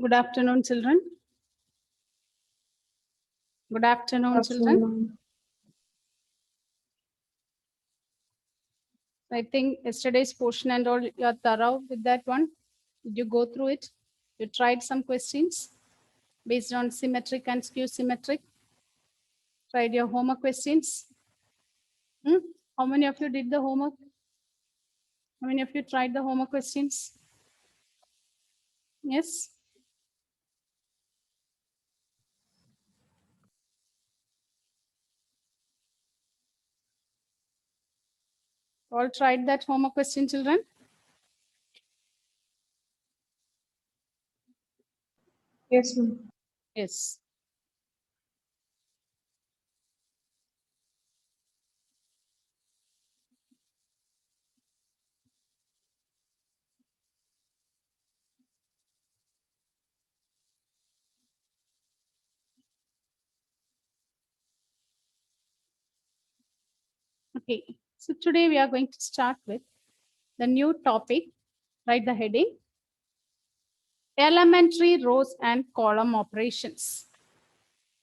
Good afternoon, children. Good afternoon, children. I think yesterday's portion and all, you are thorough with that one. Did you go through it? You tried some questions based on symmetric and skew symmetric. Tried your homework questions. How many of you did the homework? How many of you tried the homework questions? Yes. All tried that homework question, children? Yes, ma'am. Yes. Okay. So today we are going to start with the new topic. Write the heading. Elementary rows and column operations.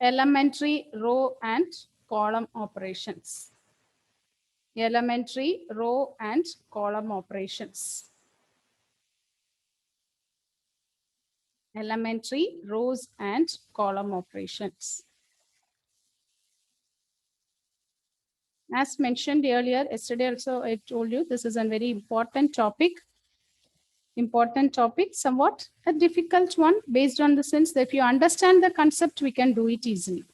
Elementary row and column operations. Elementary row and column operations. Elementary rows and column operations. As mentioned earlier, yesterday also I told you this is a very important topic. Important topic, somewhat a difficult one based on the sense that if you understand the concept, we can do it easily.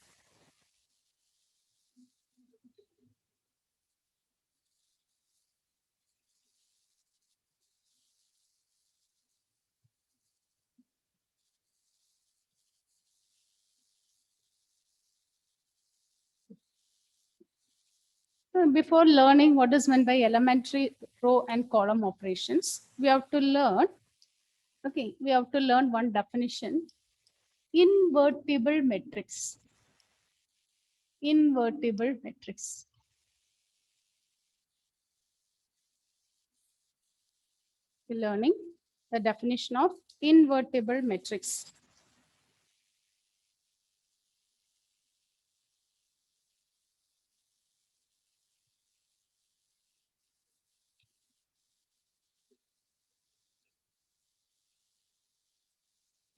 Before learning what is meant by elementary row and column operations, we have to learn, we have to learn one definition, invertible matrix. Invertible matrix. We're learning the definition of invertible matrix.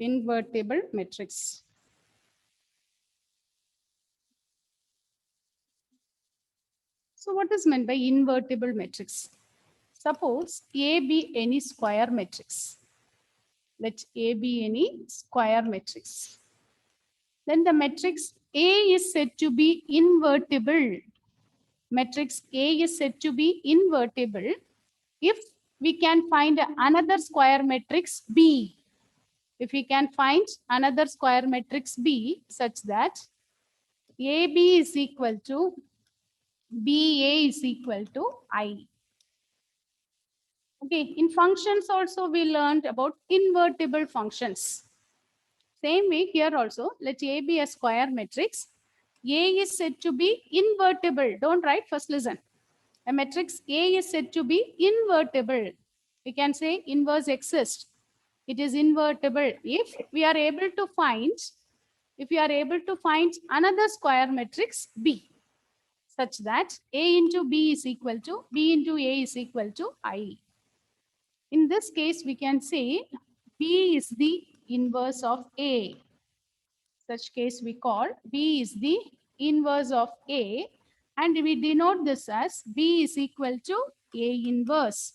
Invertible matrix. So what is meant by invertible matrix? Suppose A be any square matrix. Let A be any square matrix. Then the matrix A is said to be invertible. Matrix A is said to be invertible if we can find another square matrix B. If we can find another square matrix B such that AB is equal to BA is equal to I. Okay, in functions also we learned about invertible functions. Same way here also, let A be a square matrix. A is said to be invertible. Don't write, first listen. A matrix A is said to be invertible. We can say inverse exists. It is invertible if we are able to find, another square matrix B such that A into B is equal to B into A is equal to I. In this case, we can say B is the inverse of A. Such case we call B is the inverse of A, and we denote this as B is equal to A inverse.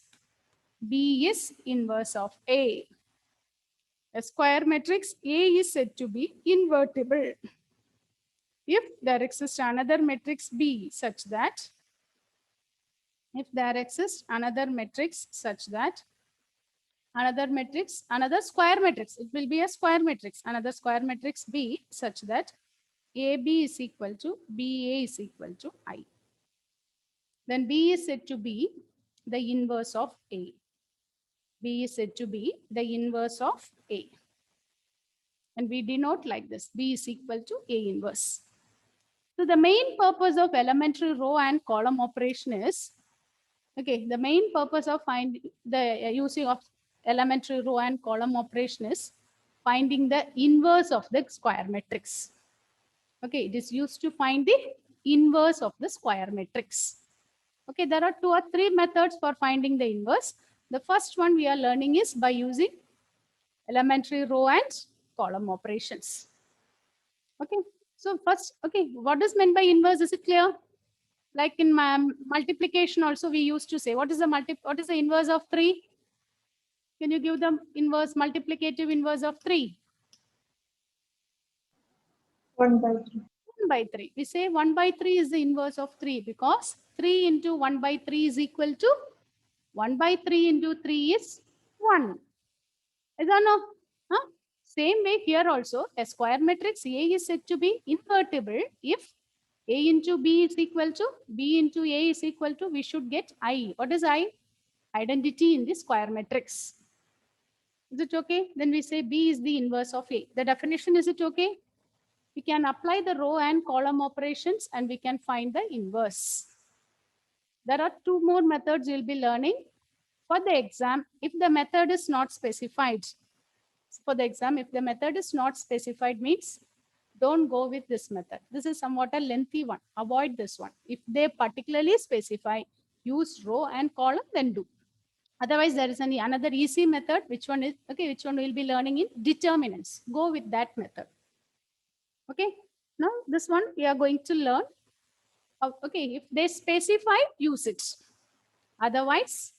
B is inverse of A. A square matrix A is said to be invertible if there exists another matrix B such that, another square matrix, it will be a square matrix, another square matrix B such that AB is equal to BA is equal to I. Then B is said to be the inverse of A. B is said to be the inverse of A. And we denote like this, B is equal to A inverse. So the main purpose of elementary row and column operation is, the main purpose of finding the using of elementary row and column operation is finding the inverse of the square matrix. Okay, it is used to find the inverse of the square matrix. Okay, there are 2 or 3 methods for finding the inverse. The first one we are learning is by using elementary row and column operations. Okay, so first, okay, what is meant by inverse? Is it clear? Like in my multiplication also we used to say, what is the inverse of 3? Can you give the inverse, multiplicative inverse of 3? 1/3. 1 by 3. We say 1 by 3 is the inverse of 3 because 3 into 1 by 3 is equal to 1 by 3 into 3 is 1. Is that no? Huh? Same way here also, a square matrix A is said to be invertible if A into B is equal to B into A is equal to, we should get I. What is I? Identity in the square matrix. Is it okay? Then we say B is the inverse of A. The definition, is it okay? We can apply the row and column operations and we can find the inverse. There are 2 more methods you'll be learning. For the exam, if the method is not specified, if the method is not specified means don't go with this method. This is somewhat a lengthy one. Avoid this one. If they particularly specify, use row and column, then do. Otherwise, there is another easy method. Which one we'll be learning in determinants. Go with that method. Okay. Now this one we are going to learn. Okay, if they specify, use it. Otherwise,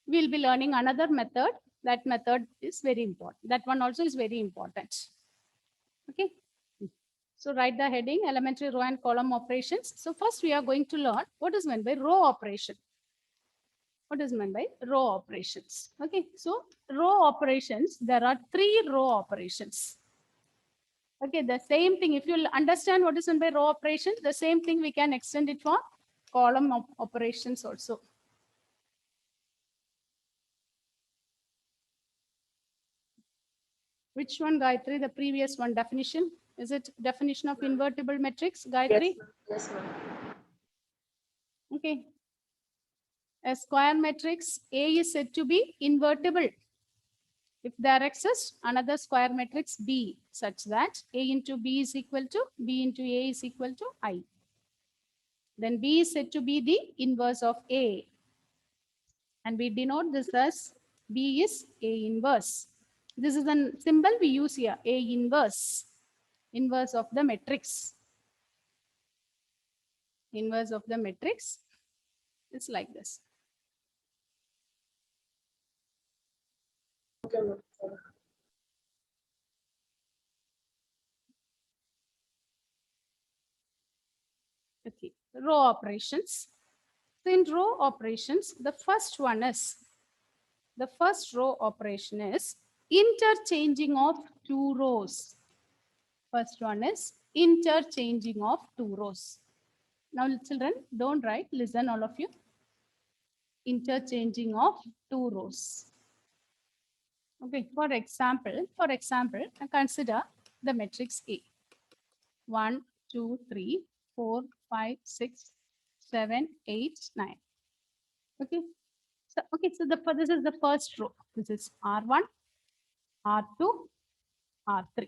we'll be learning another method. That method is very important. That one also is very important. Okay. So write the heading, elementary row and column operations. So first we are going to learn what is meant by row operation. What is meant by row operations? Okay, so row operations, there are 3 row operations. Okay, the same thing. If you understand what is meant by row operations, the same thing we can extend it for column operations also. Which one, Gayatri? The previous one definition? Is it definition of invertible matrix, Gayatri? Yes, ma'am. Okay. A square matrix A is said to be invertible if there exists another square matrix B such that A into B is equal to B into A is equal to I. Then B is said to be the inverse of A. And we denote this as B is A inverse. This is the symbol we use here, A inverse. Inverse of the matrix. Inverse of the matrix is like this. Okay, ma'am. Okay, row operations. So in row operations, the first row operation is interchanging of 2 rows. First one is interchanging of 2 rows. Now children, don't write, listen all of you. Interchanging of 2 rows. Okay, for example, consider the matrix A. 1, 2, 3, 4, 5, 6, 7, 8, 9. Okay. So this is the first row. This is R1, R2, R3.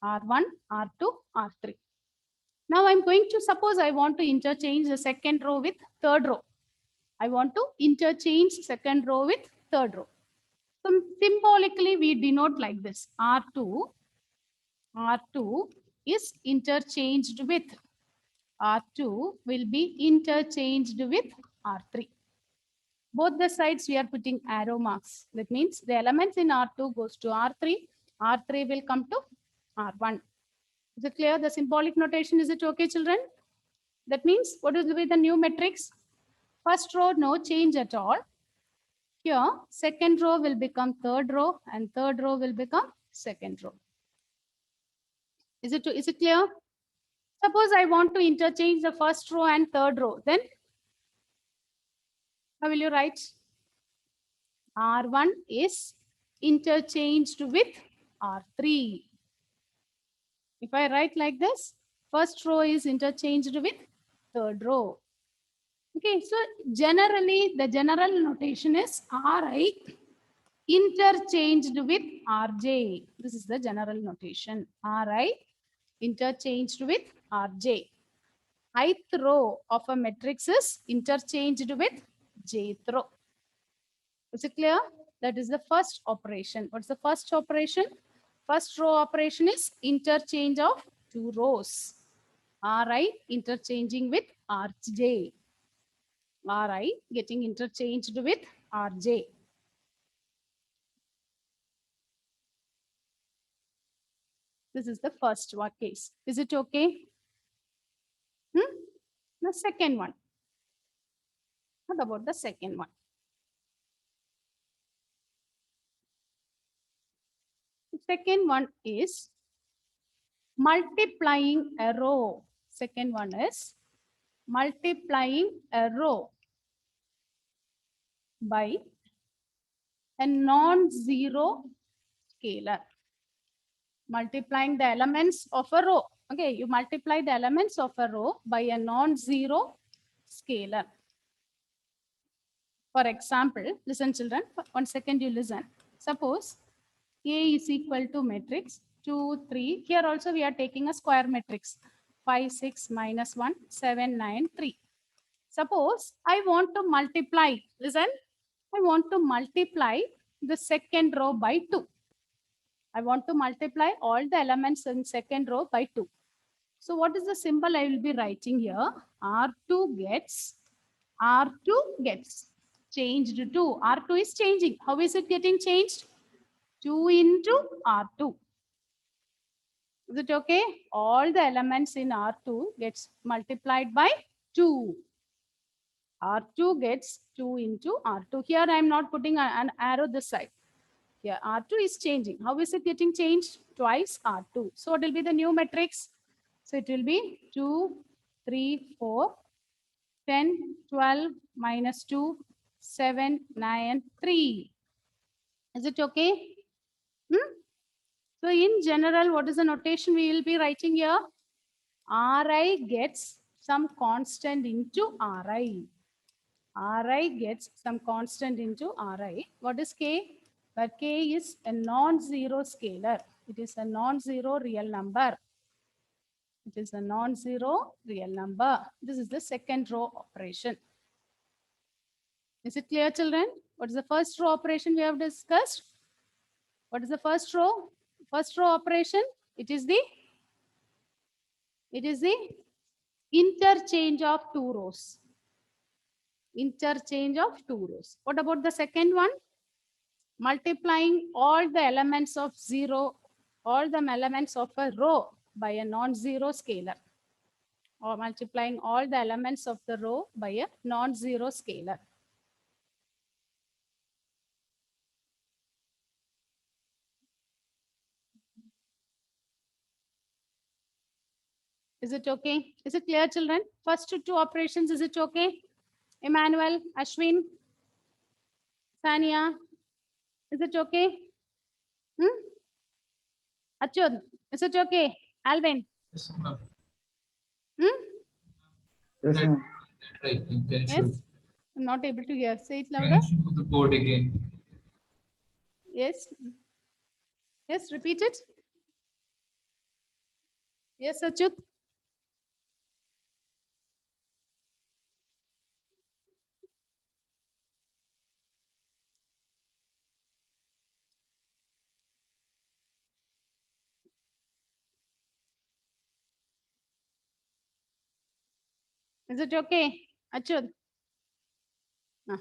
R1, R2, R3. Now I'm going to suppose I want to interchange the second row with third row. I want to interchange second row with third row. So symbolically we denote like this. R2 is interchanged with R2 will be interchanged with R3. Both the sides we are putting arrow marks. That means the elements in R2 goes to R3. R3 will come to R1. Is it clear? The symbolic notation, is it okay, children? That means what will be the new matrix? First row, no change at all. Here, second row will become third row and third row will become second row. Is it clear? Suppose I want to interchange the first row and third row. Then how will you write? R1 is interchanged with R3. If I write like this, first row is interchanged with third row. Okay, so generally the general notation is Ri interchanged with Rj. This is the general notation. Ri interchanged with Rj. Ith row of a matrix is interchanged with jth row. Is it clear? That is the first operation. What's the first operation? First row operation is interchange of two rows. Ri interchanging with Rj. Ri getting interchanged with Rj. This is the first one case. Is it okay? The second one. What about the second one? The second one is multiplying a row. Second one is multiplying a row by a non-zero scalar. Multiplying the elements of a row. Okay, you multiply the elements of a row by a non-zero scalar. For example, listen children, 1 second you listen. Suppose A is equal to matrix 2, 3. Here also we are taking a square matrix. 5, 6, minus 1, 7, 9, 3. Suppose I want to multiply, listen, I want to multiply the second row by 2. I want to multiply all the elements in second row by 2. So what is the symbol I will be writing here? R2 gets changed to, R2 is changing. How is it getting changed? 2 into R2. Is it okay? All the elements in R2 gets multiplied by 2. R2 gets 2 into R2. Here I am not putting an arrow this side. Here R2 is changing. How is it getting changed? Twice R2. So what will be the new matrix? So it will be 2, 3, 4, 10, 12, minus 2, 7, 9, 3. Is it okay? So in general, what is the notation we will be writing here? Ri gets some constant into Ri. Ri gets some constant into Ri. What is K? But K is a non-zero scalar. It is a non-zero real number. It is a non-zero real number. This is the second row operation. Is it clear, children? What is the first row operation we have discussed? What is the first row? First row operation, it is the interchange of two rows. Interchange of two rows. What about the second one? Multiplying all the elements of all the elements of a row by a non-zero scalar. Or multiplying all the elements of the row by a non-zero scalar. Is it okay? Is it clear, children? First two operations, is it okay? Emmanuel, Ashwin, Sania, is it okay? Achud, is it okay? Alvin? Yes, ma'am. Yes, ma'am. Right, you can show. Yes? I'm not able to hear. Say it You louder. can show the board again. Yes. Yes, repeat it. Yes, Achut. Is it okay? Achut. Ah.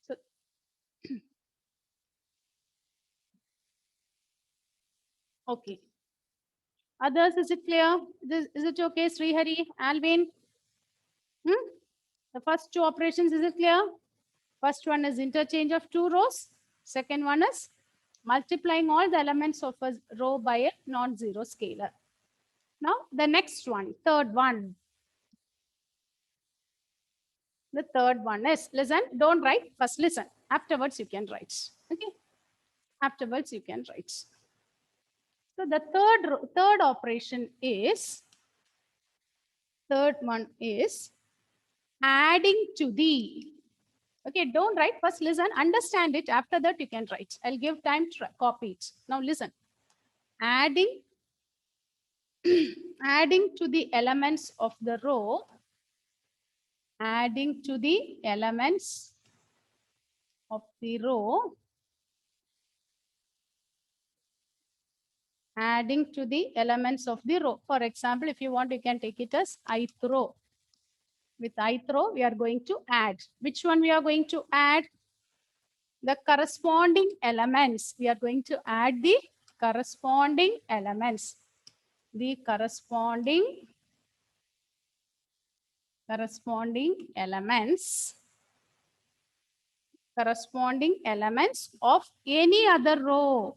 So, okay. Others, is it clear? Is it okay, Srihari, Alvin? The first two operations, is it clear? First one is interchange of two rows. Second one is multiplying all the elements of a row by a non-zero scalar. Now, the next one, third one. The third one is, listen, don't write, first listen. Afterwards you can write. Okay. Afterwards you can write. So the third operation is, third one is adding to the. Okay, don't write, first listen, understand it. After that you can write. I'll give time to copy it. Now listen. Adding adding to the elements of the row, adding to the elements of the row, adding to the elements of the row. For example, if you want, you can take it as ith row. With ith row, we are going to add. Which one we are going to add? The corresponding elements. We are going to add the corresponding elements. The corresponding elements of any other row,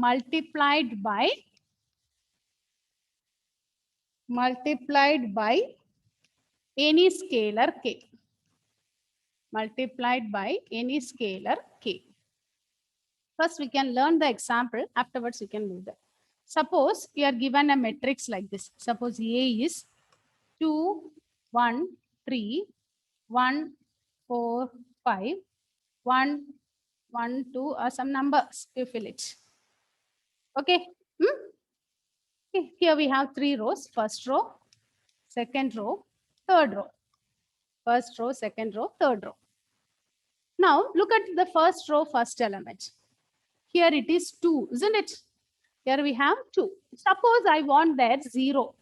multiplied by any scalar k, multiplied by any scalar k. First we can learn the example, afterwards you can move that. Suppose we are given a matrix like this. Suppose A is 2, 1, 3, 1, 4, 5, 1, 1, 2, or some numbers, you fill it. Okay. Okay. Here we have 3 rows. First row, second row, third row. First row, second row, third row. Now look at the first row, first element. Here it is 2, isn't it? Here we have 2. Suppose I want there 0.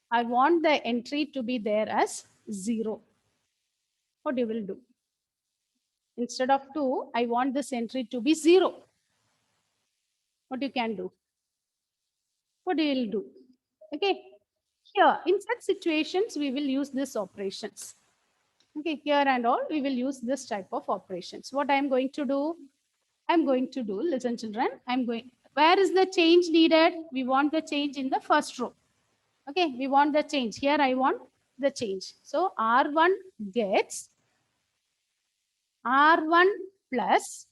I want the entry to be there as 0. What you will do? Instead of 2, I want this entry to be 0. What you can do? What you will do? Okay. Here, in such situations, we will use these operations. Okay, here and all, we will use this type of operations. What I am going to do? I'm going to do, listen children, where is the change needed? We want the change in the first row. Okay, we want the change. Here I want the change. So R1 gets R1 plus,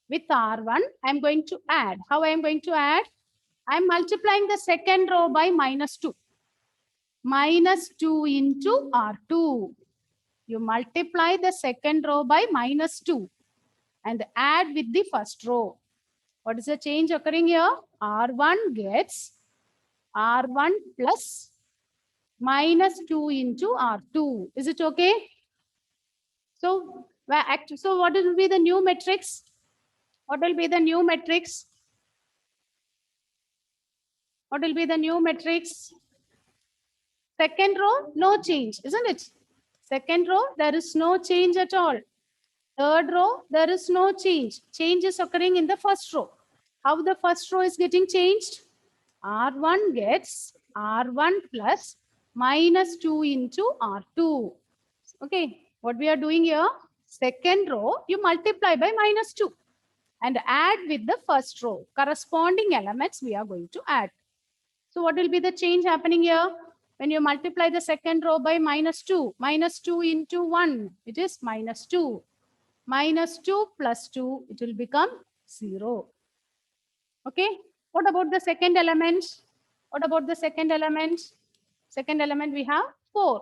with R1, I'm going to add. How I am going to add? I'm multiplying the second row by -2. -2 into R2. You multiply the second row by -2 and add with the first row. What is the change occurring here? R1 gets R1 plus -2 into R2. Is it okay? So what will be the new matrix? What will be the new matrix? What will be the new matrix? Second row, no change, isn't it? Second row, there is no change at all. Third row, there is no change. Change is occurring in the first row. How the first row is getting changed? R1 gets R1 plus -2 into R2. Okay, what we are doing here? Second row, you multiply by -2 and add with the first row. Corresponding elements we are going to add. So what will be the change happening here? When you multiply the second row by -2, -2 into 1, it is -2. -2 plus 2, it will become 0. Okay. What about the second element? What about the second element? Second element we have 4.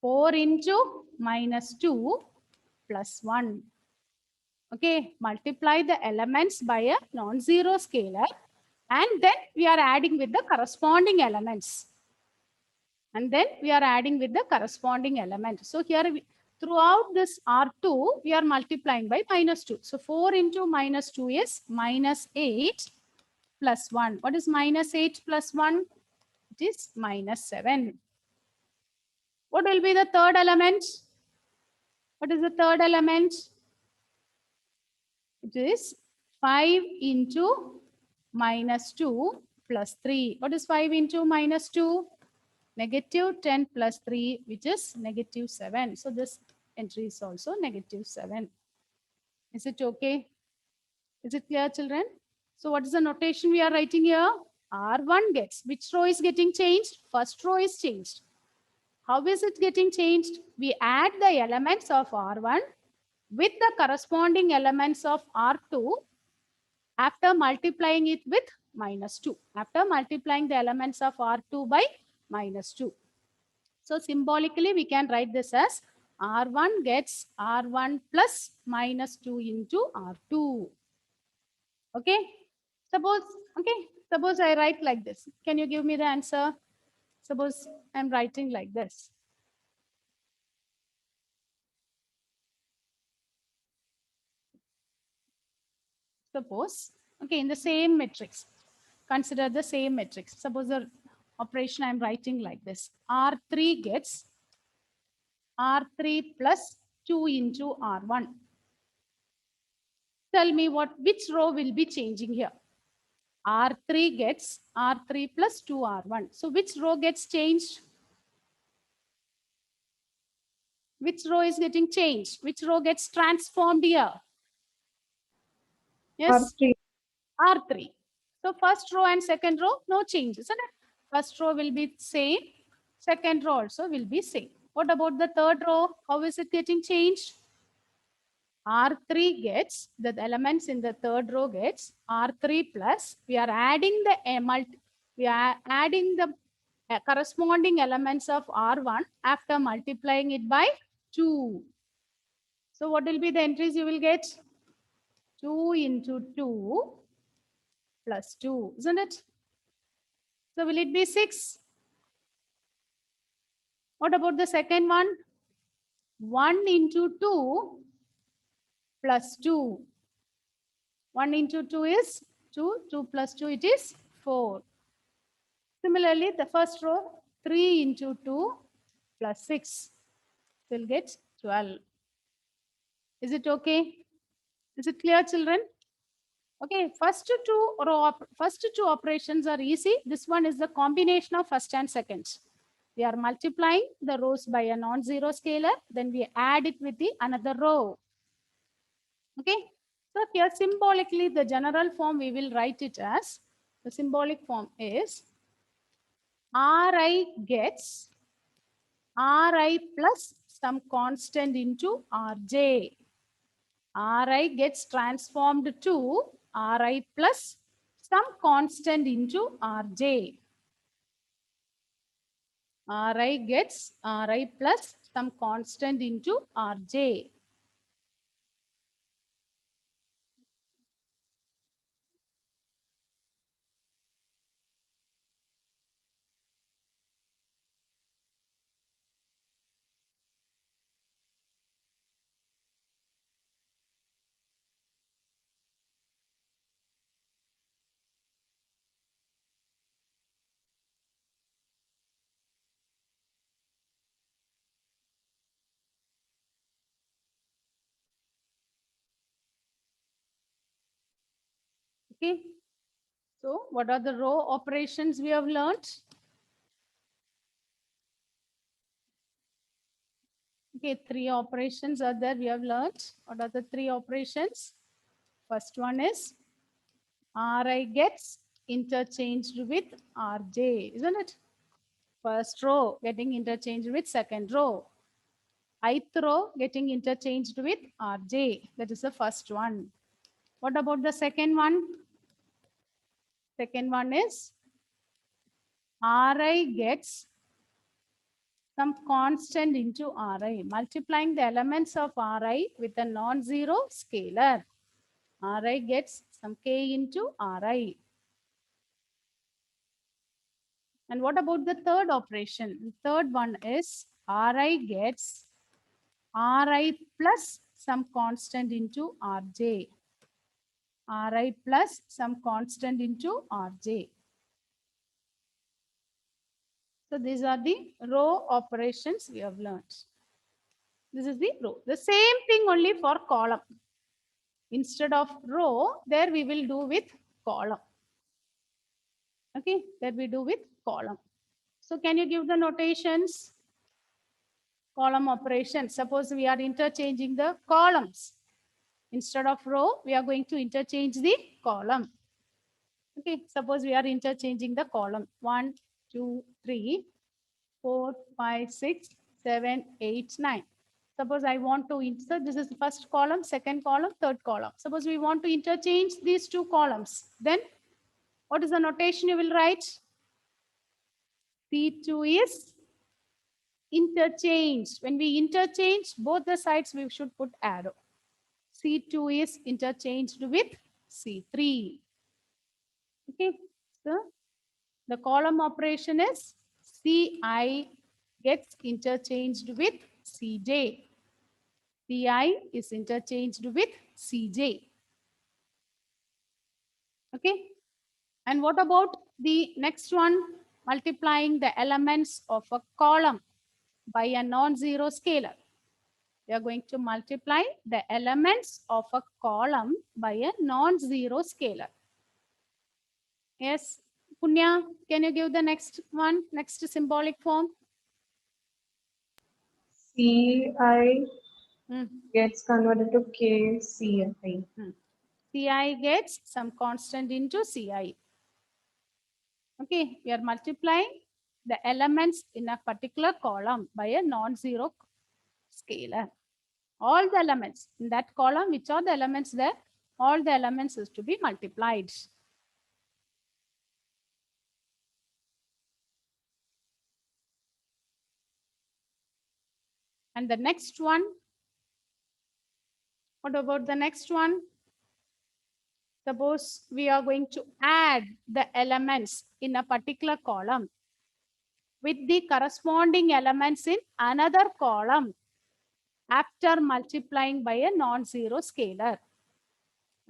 4 into -2 plus 1. Okay. Multiply the elements by a non-zero scalar and then we are adding with the corresponding elements. And then we are adding with the corresponding element. So here throughout this R2, we are multiplying by -2. So 4 into -2 is -8 plus 1. What is -8 plus 1? It is -7. What will be the third element? What is the third element? It is 5 into -2 plus 3. What is 5 into -2? -10 plus 3, which is -7. So this entry is also -7. Is it okay? Is it clear, children? So what is the notation we are writing here? R1 gets, which row is getting changed? First row is changed. How is it getting changed? We add the elements of R1 with the corresponding elements of R2 after multiplying it with -2. After multiplying the elements of R2 by -2. So symbolically, we can write this as R1 gets R1 plus -2 into R2. Okay. Suppose, okay, suppose I write like this. Can you give me the answer? Suppose I'm writing like this. Suppose, okay, in the same matrix, consider the same matrix. Suppose the operation I'm writing like this. R3 gets R3 plus 2 into R1. Tell me which row will be changing here. R3 gets R3 plus 2 R1. So which row gets changed? Which row is getting changed? Which row gets transformed here? Yes, R3. R3. So first row and second row, no change, isn't it? First row will be same. Second row also will be same. What about the third row? How is it getting changed? R3 gets, the elements in the third row gets R3 plus, we are adding the corresponding elements of R1 after multiplying it by 2. So what will be the entries you will get? 2 into 2 plus 2, isn't it? So will it be 6? What about the second one? 1 into 2 plus 2. 1 into 2 is 2. 2 plus 2, it is 4. Similarly, the first row, 3 into 2 plus 6 will get 12. Is it okay? Is it clear, children? Okay, first two operations are easy. This one is the combination of first and second. We are multiplying the rows by a non-zero scalar, then we add it with the another row. Okay, so here symbolically the general form we will write it as, the symbolic form is Ri gets Ri plus some constant into Rj. Ri gets transformed to Ri plus some constant into Rj. Ri gets Ri plus some constant into Rj. Okay. So what are the row operations we have learned? Okay, 3 operations are there we have learned. What are the 3 operations? First one is Ri gets interchanged with Rj, isn't it? First row getting interchanged with second row. Ith row getting interchanged with Rj. That is the first one. What about the second one? Second one is Ri gets some constant into Ri, multiplying the elements of Ri with a non-zero scalar. Ri gets some k into Ri. And what about the third operation? The third one is Ri gets Ri plus some constant into Rj. Ri plus some constant into Rj. So these are the row operations we have learned. This is the row. The same thing only for column. Instead of row, there we will do with column. Okay, that we do with column. So can you give the notations? Column operations. Suppose we are interchanging the columns. Instead of row, we are going to interchange the column. Okay, suppose we are interchanging the column 1, 2, 3, 4, 5, 6, 7, 8, 9. Suppose I want to insert, this is the first column, second column, third column. Suppose we want to interchange these two columns. Then what is the notation you will write? C2 is interchanged. When we interchange both the sides, we should put arrow. C2 is interchanged with C3. Okay, so the column operation is Ci gets interchanged with Cj. Ci is interchanged with Cj. Okay, and what about the next one? Multiplying the elements of a column by a non-zero scalar. We are going to multiply the elements of a column by a non-zero scalar. Yes, Punya, can you give the next one, next symbolic form? Ci Hmm. gets converted to Ci. Ci gets some constant into Ci. Okay, we are multiplying the elements in a particular column by a non-zero scalar. All the elements in that column, which are the elements there, all the elements is to be multiplied. And the next one, what about the next one? Suppose we are going to add the elements in a particular column with the corresponding elements in another column after multiplying by a non-zero scalar.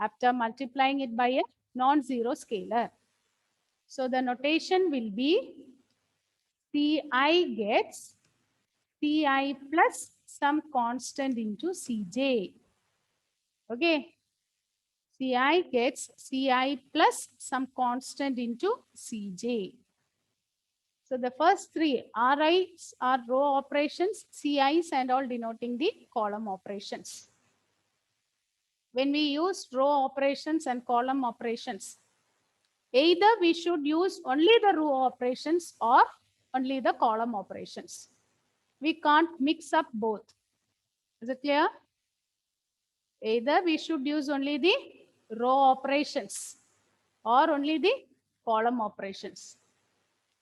After multiplying it by a non-zero scalar. So the notation will be Ci gets Ci plus some constant into Cj. Okay. Ci gets Ci plus some constant into Cj. So the first three Ri's are row operations, Ci's and all denoting the column operations. When we use row operations and column operations, either we should use only the row operations or only the column operations. We can't mix up both. Is it clear? Either we should use only the row operations or only the column operations,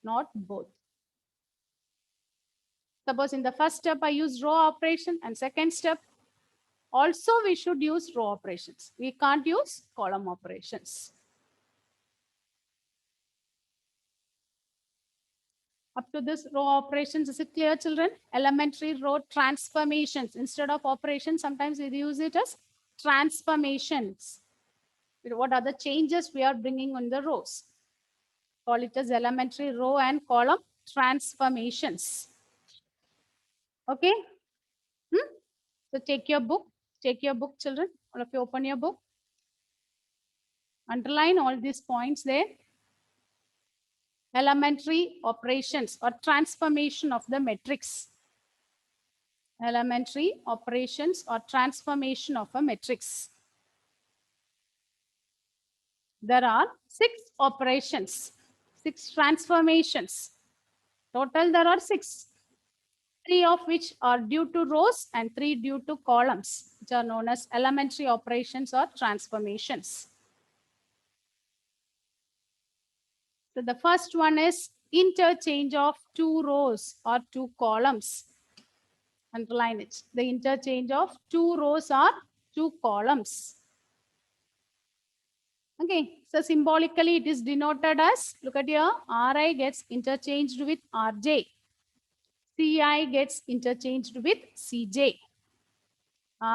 not both. Suppose in the first step I use row operation and second step also we should use row operations. We can't use column operations. Up to this row operations, is it clear, children? Elementary row transformations. Instead of operations, sometimes we use it as transformations. What are the changes we are bringing on the rows? Call it as elementary row and column transformations. Okay? So take your book, children. All of you open your book. Underline all these points there. Elementary operations or transformation of the matrix. Elementary operations or transformation of a matrix. There are 6 operations, 6 transformations. Total there are 6. 3 of which are due to rows and 3 due to columns, which are known as elementary operations or transformations. So the first one is interchange of 2 rows or 2 columns. Underline it. The interchange of 2 rows or 2 columns. Okay, so symbolically it is denoted as, look at here, Ri gets interchanged with Rj. Ci gets interchanged with Cj.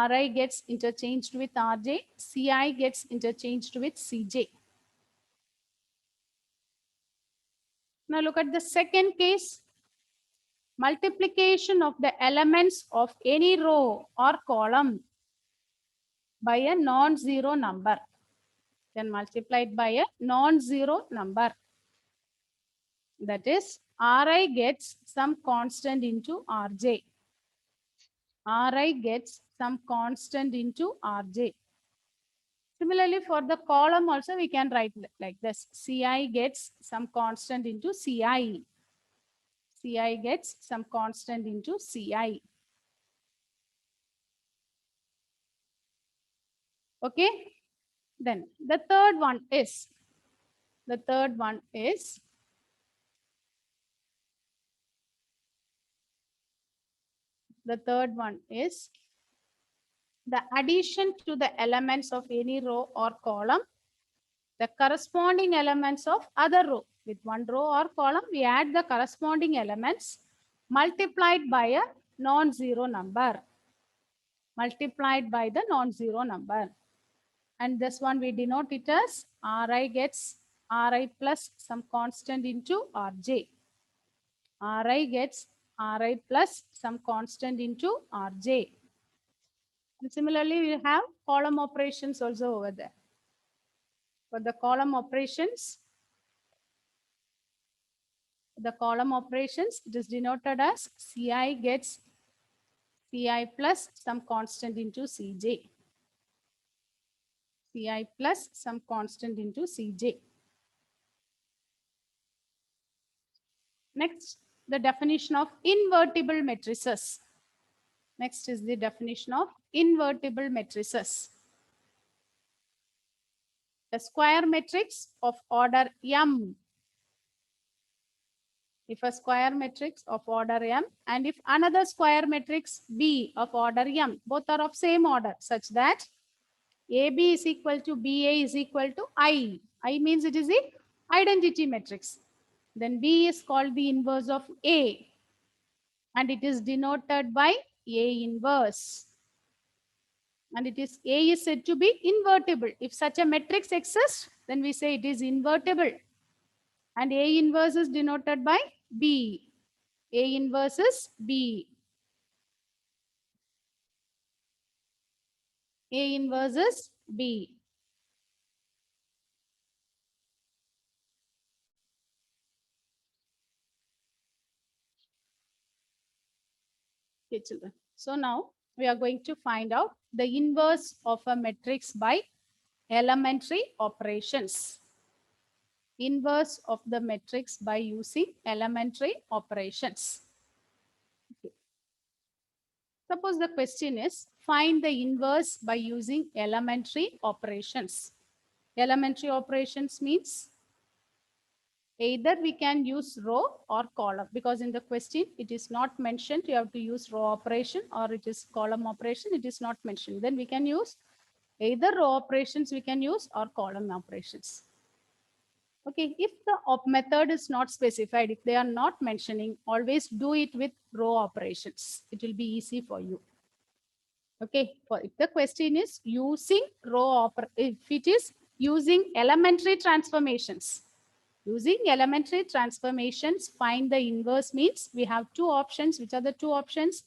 Ri gets interchanged with Rj. Ci gets interchanged with Cj. Now look at the second case. Multiplication of the elements of any row or column by a non-zero number. Then multiplied by a non-zero number. That is, Ri gets some constant into Rj. Ri gets some constant into Rj. Similarly, for the column also, we can write like this. Ci gets some constant into Ci. Ci gets some constant into Ci. Okay. Then the third one is, the third one is the addition to the elements of any row or column, the corresponding elements of other row. With one row or column, we add the corresponding elements multiplied by a non-zero number. Multiplied by the non-zero number. And this one we denote it as Ri gets Ri plus some constant into Rj. Ri gets Ri plus some constant into Rj. And similarly, we have column operations also over there. For the column operations, it is denoted as Ci gets Ci plus some constant into Cj. Ci plus some constant into Cj. Next, the definition of invertible matrices. Next is the definition of invertible matrices. A square matrix of order m. If a square matrix of order m and if another square matrix B of order m, both are of same order such that AB is equal to BA is equal to I. I means it is the identity matrix. Then B is called the inverse of A and it is denoted by A inverse. And it is A is said to be invertible. If such a matrix exists, then we say it is invertible. And A inverse is denoted by B. A inverse is B. A inverse is B. Okay, children. So now we are going to find out the inverse of a matrix by elementary operations. Inverse of the matrix by using elementary operations. Okay. Suppose the question is find the inverse by using elementary operations. Elementary operations means either we can use row or column because in the question it is not mentioned you have to use row operation or it is column operation, it is not mentioned. Then we can use either row operations we can use or column operations. Okay, if the method is not specified, if they are not mentioning, always do it with row operations. It will be easy for you. Okay, if the question is using if it is using elementary transformations, find the inverse means we have two options. Which are the two options?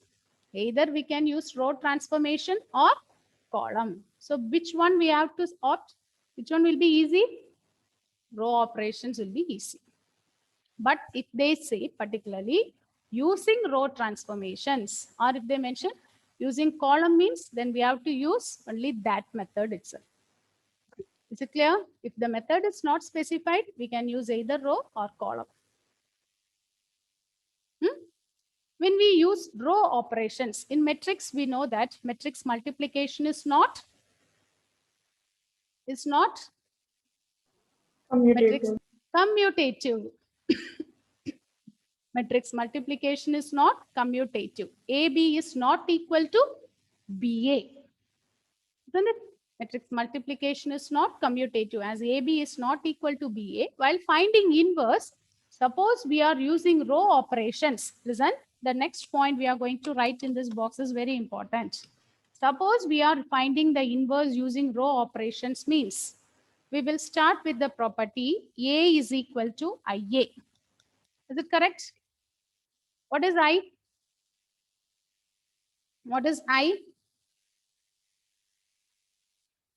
Either we can use row transformation or column. So which one we have to opt? Which one will be easy? Row operations will be easy. But if they say particularly using row transformations or if they mention using column means then we have to use only that method itself. Is it clear? If the method is not specified, we can use either row or column. When we use row operations in matrix, we know that matrix multiplication is not matrix commutative. Matrix multiplication is not commutative. AB is not equal to BA. Isn't it? Matrix multiplication is not commutative as AB is not equal to BA. While finding inverse, suppose we are using row operations. Listen, the next point we are going to write in this box is very important. Suppose we are finding the inverse using row operations means we will start with the property A is equal to IA. Is it correct? What is I? What is I?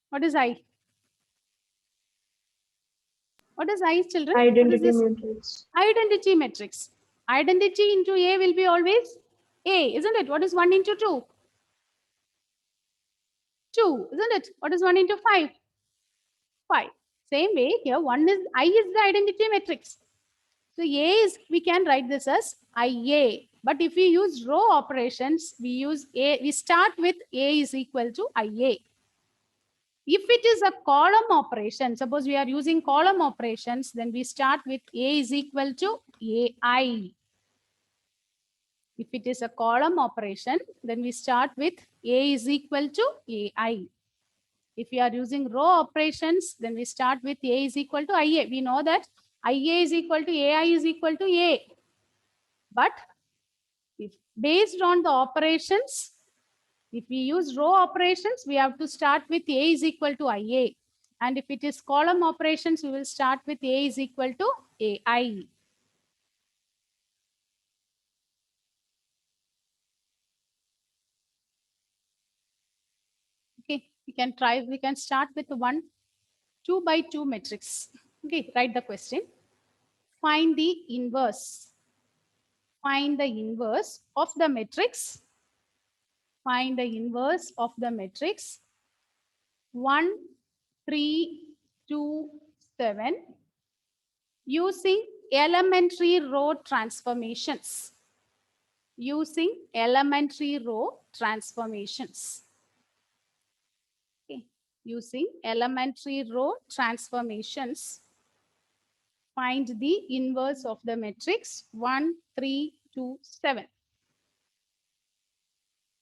What is I? What is I, children? Identity matrix. Identity matrix. Identity into A will be always A, isn't it? What is 1 into 2? 2, isn't it? What is 1 into 5? 5. Same way here, I is the identity matrix. So A is, we can write this as IA. But if we use row operations, we start with A is equal to IA. If it is a column operation, suppose we are using column operations, then we start with A is equal to AI. If it is a column operation, then we start with A is equal to AI. If we are using row operations, then we start with A is equal to IA. We know that IA is equal to AI is equal to A. But if based on the operations, if we use row operations, we have to start with A is equal to IA. And if it is column operations, we will start with A is equal to AI. Okay, we can start with 2 by 2 matrix. Okay, write the question. Find the inverse. Find the inverse of the matrix. Find the inverse of the matrix 1, 3, 2, 7 using elementary row transformations. Using elementary row transformations. Okay. Using elementary row transformations, find the inverse of the matrix 1, 3, 2, 7.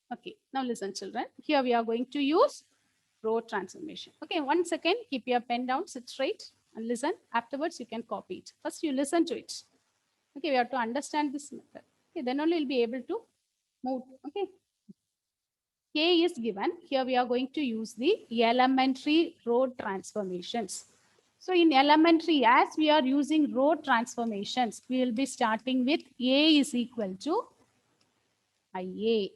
Okay, now listen children. Here we are going to use row transformation. Okay, 1 second, keep your pen down, sit straight and listen. Afterwards, you can copy it. First, you listen to it. Okay, we have to understand this method. Okay, then only you'll be able to move. Okay. K is given. Here we are going to use the elementary row transformations. So in elementary, as we are using row transformations, we will be starting with A is equal to IA.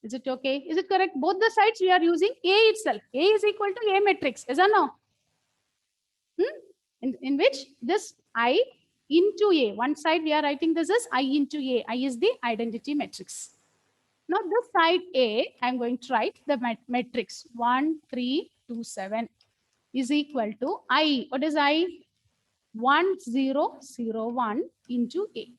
Is it okay? Is it correct? Both the sides we are using A itself. A is equal to A matrix. Is or no? In which this I into A. One side we are writing this as I into A. I is the identity matrix. Now this side A, I'm going to write the matrix 1, 3, 2, 7 is equal to I. What is I? 1, 0, 0, 1 into A.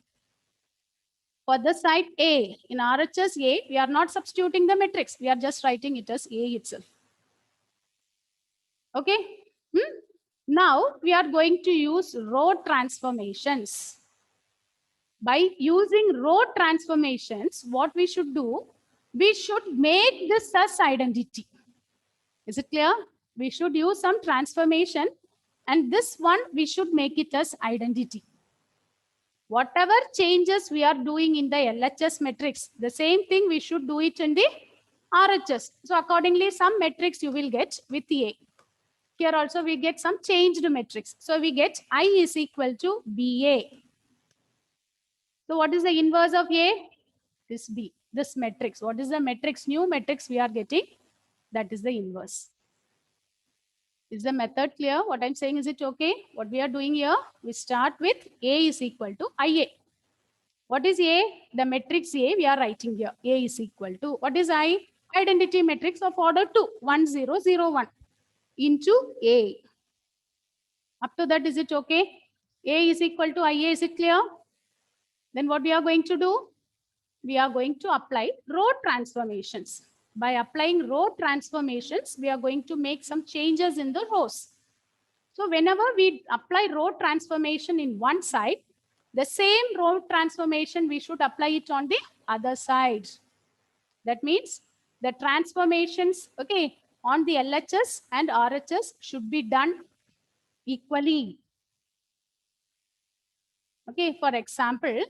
For the side A, in RHS A, we are not substituting the matrix. We are just writing it as A itself. Okay. Now we are going to use row transformations. By using row transformations, what we should do, we should make this as identity. Is it clear? We should use some transformation and this one we should make it as identity. Whatever changes we are doing in the LHS matrix, the same thing we should do it in the RHS. So accordingly, some matrix you will get with A. Here also we get some changed matrix. So we get I is equal to BA. So what is the inverse of A? This B, this matrix. What is the matrix? New matrix we are getting. That is the inverse. Is the method clear? What I'm saying, is it okay? What we are doing here, we start with A is equal to IA. What is A? The matrix A we are writing here. A is equal to, what is I? Identity matrix of order 2, 1, 0, 0, 1 into A. Up to that, is it okay? A is equal to IA, is it clear? Then what we are going to do? We are going to apply row transformations. By applying row transformations, we are going to make some changes in the rows. So whenever we apply row transformation in one side, the same row transformation, we should apply it on the other side. That means the transformations, okay, on the LHS and RHS should be done equally. Okay, for example,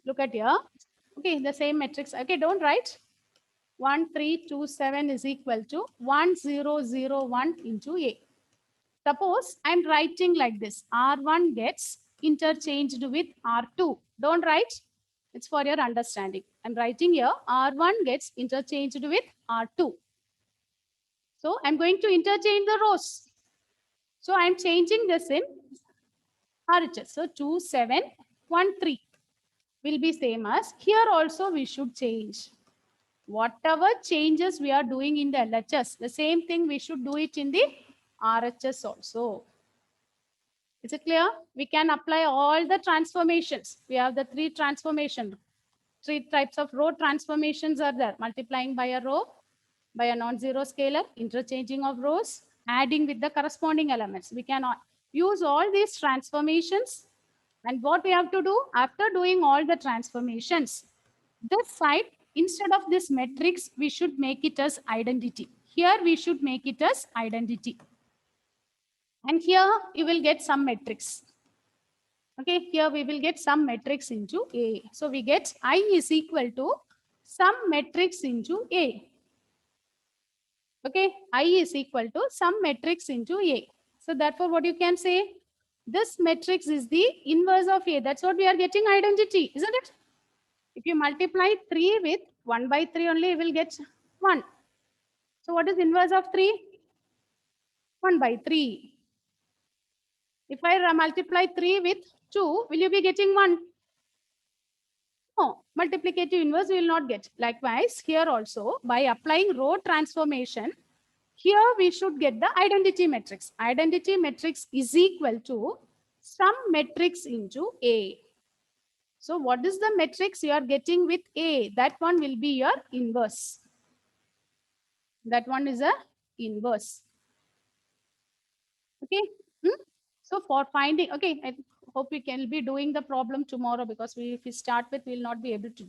look at here. Okay, the same matrix. Okay, don't write. 1, 3, 2, 7 is equal to 1, 0, 0, 1 into A. Suppose I'm writing like this. R1 gets interchanged with R2. Don't write. It's for your understanding. I'm writing here. R1 gets interchanged with R2. So I'm going to interchange the rows. So I'm changing this in RHS. So 2, 7, 1, 3 will be same as here also we should change. Whatever changes we are doing in the LHS, the same thing we should do it in the RHS also. Is it clear? We can apply all the transformations. We have the three types of row transformations are there. Multiplying by a row, by a non-zero scalar, interchanging of rows, adding with the corresponding elements. We can use all these transformations. And what we have to do after doing all the transformations, this side, instead of this matrix, we should make it as identity. Here we should make it as identity. And here you will get some matrix. Okay, here we will get some matrix into A. So we get I is equal to some matrix into A. Okay, I is equal to some matrix into A. So therefore, what you can say, this matrix is the inverse of A. That's what we are getting identity, isn't it? If you multiply 3 with 1 by 3 only, you will get 1. So what is inverse of 3? 1 by 3. If I multiply 3 with 2, will you be getting 1? No, multiplicative inverse we will not get. Likewise, here also, by applying row transformation, here we should get the identity matrix. Identity matrix is equal to some matrix into A. So what is the matrix you are getting with A? That one will be your inverse. That one is a inverse. Okay. So for finding, okay, I hope we can be doing the problem tomorrow, because if we start with, we will not be able to.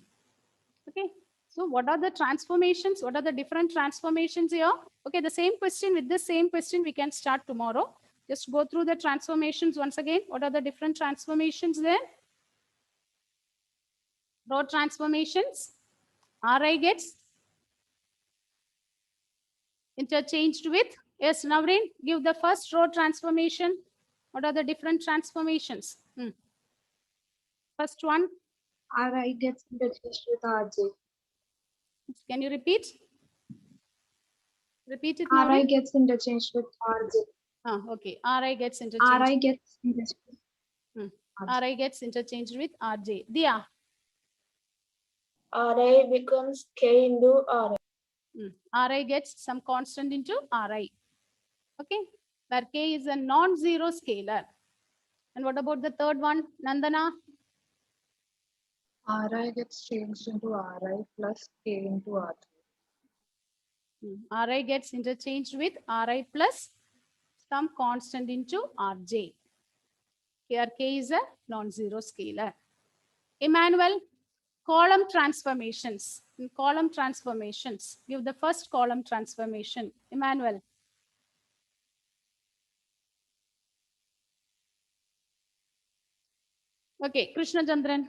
Okay. So what are the transformations? What are the different transformations here? Okay, the same question, with the same question we can start tomorrow. Just go through the transformations once again. What are the different transformations there? Row transformations. Ri gets interchanged with, yes, Navrin, give the first row transformation. What are the different transformations? First one, Ri gets interchanged with Rj. can you repeat? Repeat it, Ri Navrin. gets interchanged with Rj. Okay, Ri gets interchanged. Ri gets interchanged with Rj. Ri gets interchanged with Rj. Dia. Ri becomes K into Ri. Ri gets some constant into Ri. Okay, where K is a non-zero scalar. And what about the third one, Nandana? Ri gets changed into Ri plus K into Rj. Ri gets interchanged with Ri plus some constant into Rj. Here K is a non-zero scalar. Emmanuel, column transformations. In column transformations, give the first column transformation. Emmanuel. Okay, Krishna Chandran,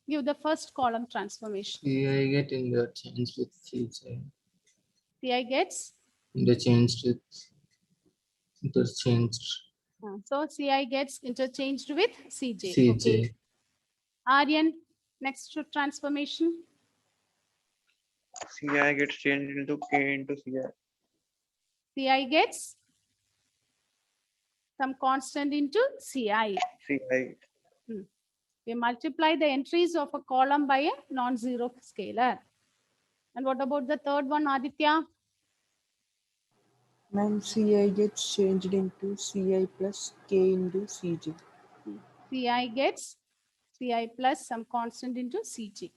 give the first column transformation. Ci get interchanged with Cj. Ci gets, Interchanged. so Ci gets interchanged with Cj. Cj. Okay. Aryan, next transformation. Ci gets changed into K into Ci. Ci gets some constant into Ci. Ci. We multiply the entries of a column by a non-zero scalar. And what about the third one, Aditya? Ma'am, Ci gets changed into Ci plus K into Cj. Ci gets Ci plus some constant into Cj.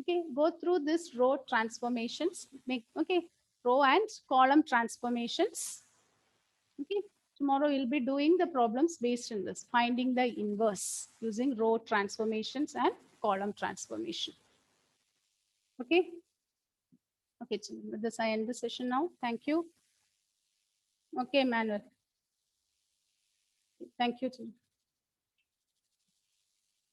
Okay, go through this row transformations. Make, okay, row and column transformations. Okay, tomorrow we'll be doing the problems based on this, finding the inverse using row transformations and column transformation. Okay. Okay, with this I end the session now. Thank you. Okay, Manuel. Thank you.